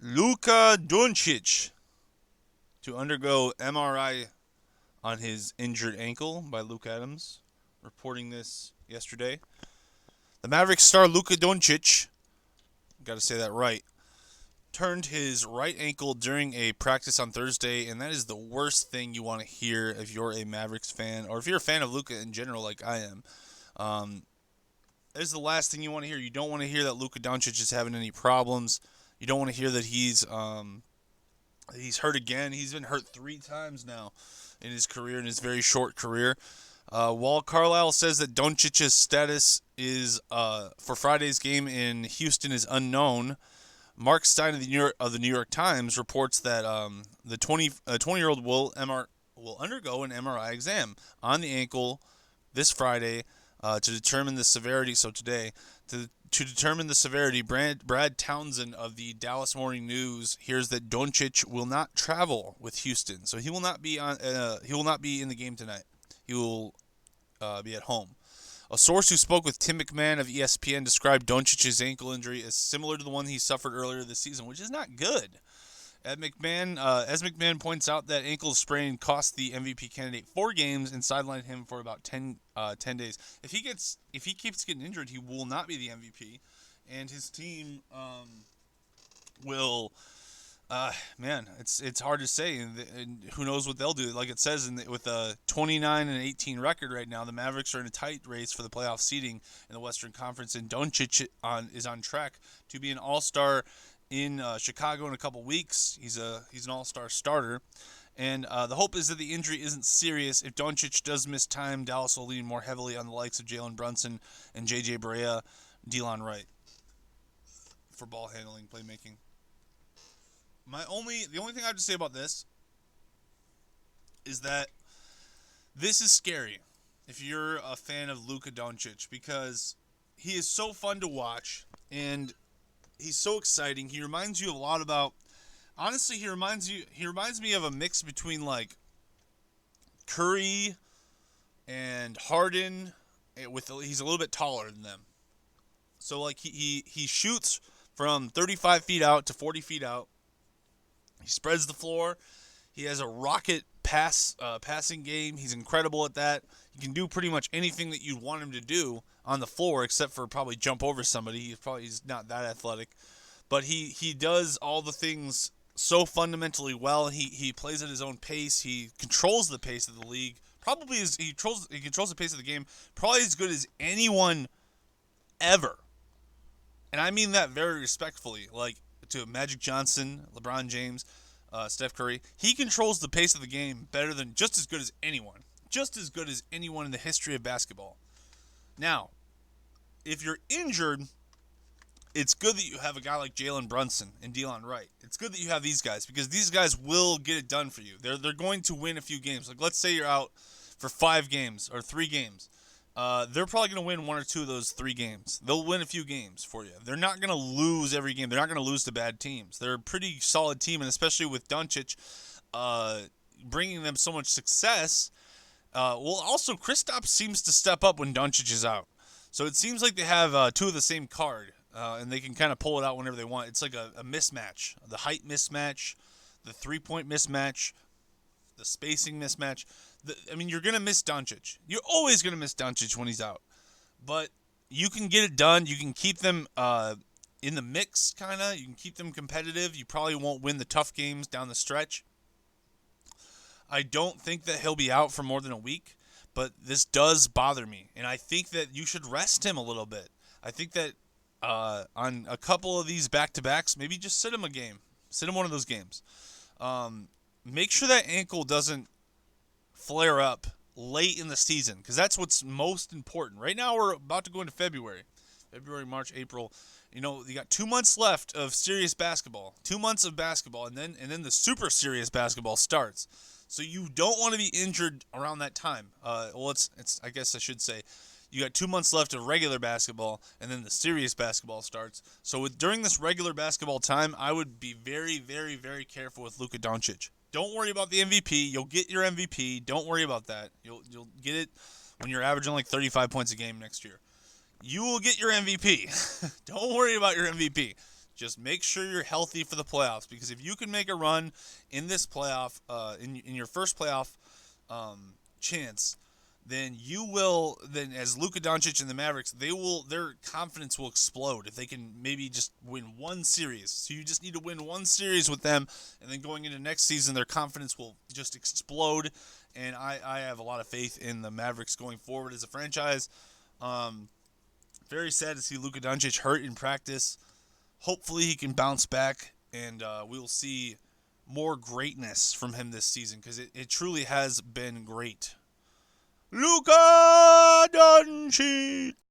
Luka Dončić to undergo MRI on his injured ankle by Luke Adams, reporting this yesterday. The Mavericks star Luka Dončić, got to say that right, turned his right ankle during a practice on Thursday, and that is the worst thing you want to hear if you're a Mavericks fan, or if you're a fan of Luka in general like I am. That is the last thing you want to hear. You don't want to hear that Luka Dončić is having any problems. You don't want to hear that he's hurt again. He's been hurt 3 times now in his career, in his very short career. While Carlisle says that Doncic's status is for Friday's game in Houston is unknown, Mark Stein of the New York Times reports that the 20-year-old will undergo an MRI exam on the ankle this Friday to determine the severity. So today, to determine the severity, Brad Townsend of the Dallas Morning News hears that Dončić will not travel with Houston, so he will not be on. He will not be in the game tonight. He will be at home. A source who spoke with Tim McMahon of ESPN described Doncic's ankle injury as similar to the one he suffered earlier this season, which is not good. As McMahon points out, that ankle sprain cost the MVP candidate 4 games and sidelined him for about 10 days. If he keeps getting injured, he will not be the MVP, and his team will. It's hard to say, and who knows what they'll do. Like it says, with a 29-18 record right now, the Mavericks are in a tight race for the playoff seeding in the Western Conference, and Dončić is on track to be an All-Star in Chicago in a couple weeks. He's an All-Star starter, and the hope is that the injury isn't serious. If Dončić does miss time, Dallas will lean more heavily on the likes of Jalen Brunson and J.J. Barea, Delon Wright for ball handling, playmaking. The only thing I have to say about this is that this is scary if you're a fan of Luka Dončić, because he is so fun to watch and he's so exciting. He reminds you a lot about, honestly, he reminds me of a mix between like Curry and Harden. He's a little bit taller than them. So like he shoots from 35 feet out to 40 feet out. He spreads the floor. He has a rocket passing game. He's incredible at that. He can do pretty much anything that you'd want him to do on the floor, except for probably jump over somebody. He's not that athletic, but he does all the things so fundamentally well. He plays at his own pace. He controls the pace of the league. He controls the pace of the game probably as good as anyone ever. And I mean that very respectfully. Like, to Magic Johnson, LeBron James, Steph Curry. He controls the pace of the game just as good as anyone. Just as good as anyone in the history of basketball. Now, if you're injured, it's good that you have a guy like Jalen Brunson and Delon Wright. It's good that you have these guys, because these guys will get it done for you. They're going to win a few games. Like, let's say you're out for 5 games or 3 games. They're probably going to win 1 or 2 of those 3 games. They'll win a few games for you. They're not going to lose every game. They're not going to lose to bad teams. They're a pretty solid team, and especially with Dončić bringing them so much success. Also, Kristaps seems to step up when Dončić is out. So it seems like they have 2 of the same card, and they can kind of pull it out whenever they want. It's like a mismatch. The height mismatch, the 3-point mismatch, the spacing mismatch. You're going to miss Dončić. You're always going to miss Dončić when he's out. But you can get it done. You can keep them in the mix, kind of. You can keep them competitive. You probably won't win the tough games down the stretch. I don't think that he'll be out for more than a week, but this does bother me. And I think that you should rest him a little bit. I think that on a couple of these back-to-backs, maybe just sit him a game. Sit him one of those games. Make sure that ankle doesn't flare up late in the season, because that's what's most important. Right now we're about to go into February, March, April. You got 2 months left of serious basketball, 2 months of basketball, and then the super serious basketball starts. So you don't want to be injured around that time. It's I guess I should say, you got 2 months left of regular basketball, and then the serious basketball starts. So during this regular basketball time, I would be very, very, very careful with Luka Dončić. Don't worry about the MVP. You'll get your MVP. Don't worry about that. You'll get it when you're averaging like 35 points a game next year. You will get your MVP. Don't worry about your MVP. Just make sure you're healthy for the playoffs, because if you can make a run in this playoff, in your first playoff chance, then you will. Then as Luka Dončić and the Mavericks, their confidence will explode if they can maybe just win one series. So you just need to win one series with them, and then going into next season, their confidence will just explode. And I have a lot of faith in the Mavericks going forward as a franchise. Very sad to see Luka Dončić hurt in practice. Hopefully he can bounce back, and we'll see more greatness from him this season, because it truly has been great. Luka Dončić!